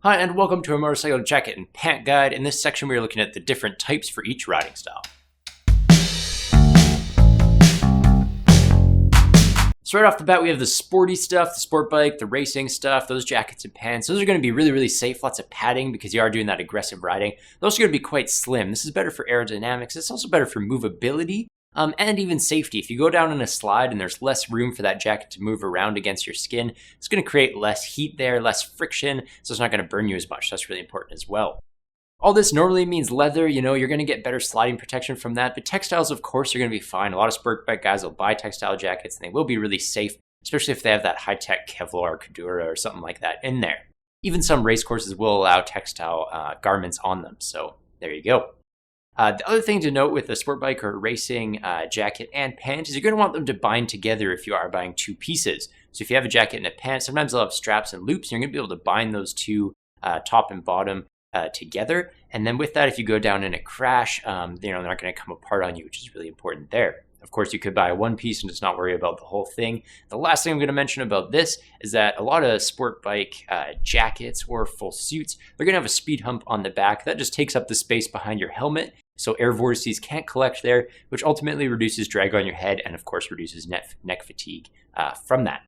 Hi and welcome to our motorcycle jacket and pant guide. In this section we are looking at the different types for each riding style. So right off the bat we have the sporty stuff, the sport bike, the racing stuff, those jackets and pants. Those are going to be really safe, lots of padding because you are doing that aggressive riding. Those are going to be quite slim. This is better for aerodynamics. It's also better for movability. And even safety. If you go down in a slide and there's less room for that jacket to move around against your skin, it's going to create less heat there, less friction, so it's not going to burn you as much. That's really important as well. All this normally means leather, you're going to get better sliding protection from that, but textiles, of course, are going to be fine. A lot of sport bike guys will buy textile jackets and they will be really safe, especially if they have that high-tech Kevlar or Cordura or something like that in there. Even some race courses will allow textile garments on them, so there you go. The other thing to note with a sport bike or racing jacket and pant is you're going to want them to bind together if you are buying two pieces. So if you have a jacket and a pant, sometimes they'll have straps and loops, and you're going to be able to bind those two top and bottom together. And then with that, if you go down in a crash, they're not going to come apart on you, which is really important there. Of course, you could buy one piece and just not worry about the whole thing. The last thing I'm going to mention about this is that a lot of sport bike jackets or full suits, they're going to have a speed hump on the back. That just takes up the space behind your helmet. So air vortices can't collect there, which ultimately reduces drag on your head and, of course, reduces neck fatigue from that.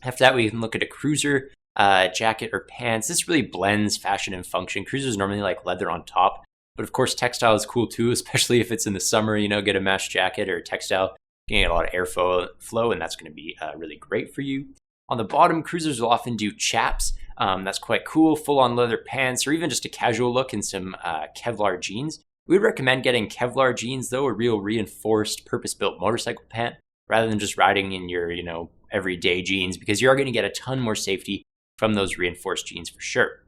After that, we can look at a cruiser jacket or pants. This really blends fashion and function. Cruisers normally like leather on top. But of course, textile is cool too, especially if it's in the summer, get a mesh jacket or a textile. You get a lot of airflow, and that's going to be really great for you. On the bottom, cruisers will often do chaps. That's quite cool, full-on leather pants, or even just a casual look in some Kevlar jeans. We would recommend getting Kevlar jeans, though, a real reinforced, purpose-built motorcycle pant, rather than just riding in your, everyday jeans, because you are going to get a ton more safety from those reinforced jeans for sure.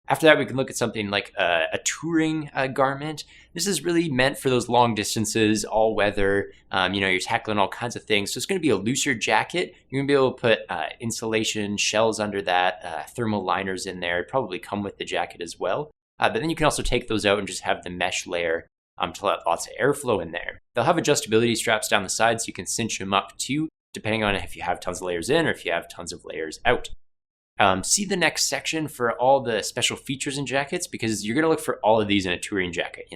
After that, we can look at something like a touring garment. This is really meant for those long distances, all weather. You're tackling all kinds of things. So it's going to be a looser jacket. You're going to be able to put insulation shells under that, thermal liners in there. It'd probably come with the jacket as well. But then you can also take those out and just have the mesh layer to let lots of airflow in there. They'll have adjustability straps down the side so you can cinch them up too, depending on if you have tons of layers in or if you have tons of layers out. See the next section for all the special features in jackets, because you're going to look for all of these in a touring jacket,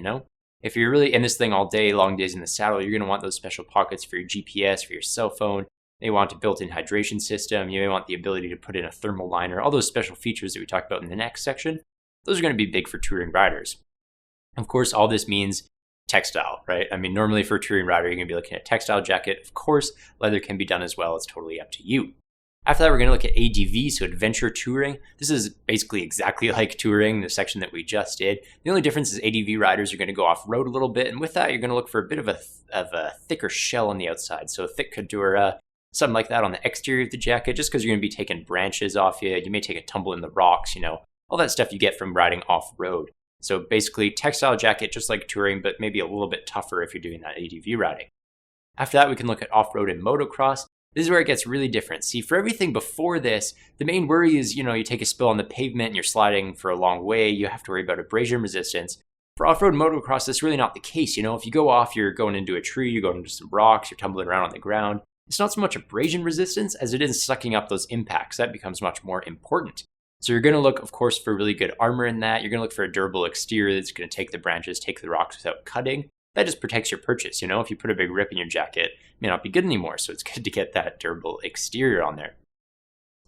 If you're really in this thing all day, long days in the saddle, you're going to want those special pockets for your GPS, for your cell phone. You want a built-in hydration system. You may want the ability to put in a thermal liner, all those special features that we talked about in the next section. Those are going to be big for touring riders. Of course, all this means textile, right? I mean, normally for a touring rider, you're going to be looking at a textile jacket. Of course, leather can be done as well. It's totally up to you. After that, we're going to look at ADV, so adventure touring. This is basically exactly like touring, the section that we just did. The only difference is ADV riders are going to go off-road a little bit, and with that, you're going to look for a bit of a thicker shell on the outside. So a thick Cordura, something like that on the exterior of the jacket, just because you're going to be taking branches off you. You may take a tumble in the rocks, all that stuff you get from riding off-road. So basically, textile jacket, just like touring, but maybe a little bit tougher if you're doing that ADV riding. After that, we can look at off-road and motocross. This is where it gets really different. See, for everything before this, the main worry is, you take a spill on the pavement and you're sliding for a long way. You have to worry about abrasion resistance. For off-road motocross, that's really not the case. If you go off, you're going into a tree, you're going into some rocks, you're tumbling around on the ground. It's not so much abrasion resistance as it is sucking up those impacts. That becomes much more important. So you're going to look, of course, for really good armor in that. You're going to look for a durable exterior that's going to take the branches, take the rocks without cutting. That just protects your purchase. If you put a big rip in your jacket, it may not be good anymore. So it's good to get that durable exterior on there.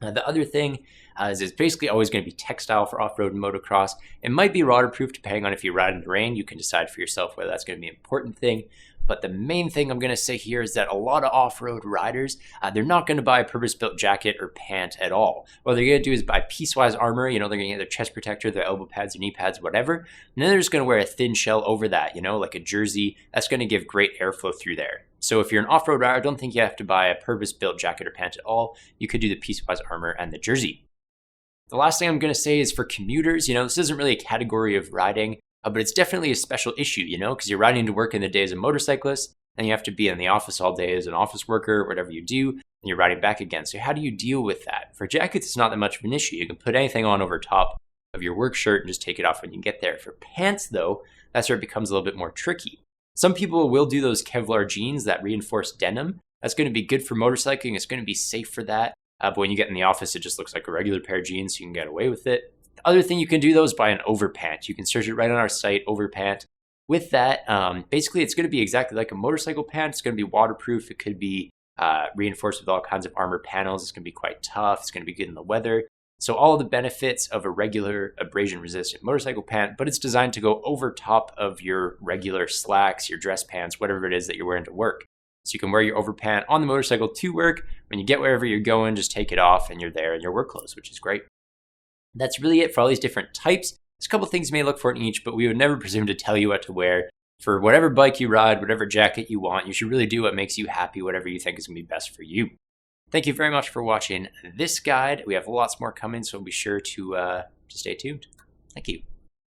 The other thing is it's basically always going to be textile for off-road and motocross. It might be waterproof depending on if you ride in the rain. You can decide for yourself whether that's going to be an important thing. But the main thing I'm going to say here is that a lot of off-road riders, they're not going to buy a purpose-built jacket or pant at all. What they're going to do is buy piecewise armor. They're going to get their chest protector, their elbow pads, their knee pads, whatever. And then they're just going to wear a thin shell over that, like a jersey. That's going to give great airflow through there. So if you're an off-road rider, I don't think you have to buy a purpose-built jacket or pant at all. You could do the piecewise armor and the jersey. The last thing I'm going to say is for commuters, this isn't really a category of riding. But it's definitely a special issue, because you're riding to work in the day as a motorcyclist, and you have to be in the office all day as an office worker, whatever you do, and you're riding back again. So how do you deal with that? For jackets, it's not that much of an issue. You can put anything on over top of your work shirt and just take it off when you get there. For pants, though, that's where it becomes a little bit more tricky. Some people will do those Kevlar jeans, that reinforced denim. That's going to be good for motorcycling. It's going to be safe for that. But when you get in the office, it just looks like a regular pair of jeans, so you can get away with it. The other thing you can do though is buy an overpant. You can search it right on our site, overpant. With that, basically it's going to be exactly like a motorcycle pant. It's going to be waterproof. It could be reinforced with all kinds of armor panels. It's going to be quite tough. It's going to be good in the weather. So all of the benefits of a regular abrasion-resistant motorcycle pant, but it's designed to go over top of your regular slacks, your dress pants, whatever it is that you're wearing to work. So you can wear your overpant on the motorcycle to work. When you get wherever you're going, just take it off and you're there in your work clothes, which is great. That's really it for all these different types. There's a couple things you may look for in each, but we would never presume to tell you what to wear. For whatever bike you ride, whatever jacket you want, you should really do what makes you happy, whatever you think is going to be best for you. Thank you very much for watching this guide. We have lots more coming, so be sure to stay tuned. Thank you.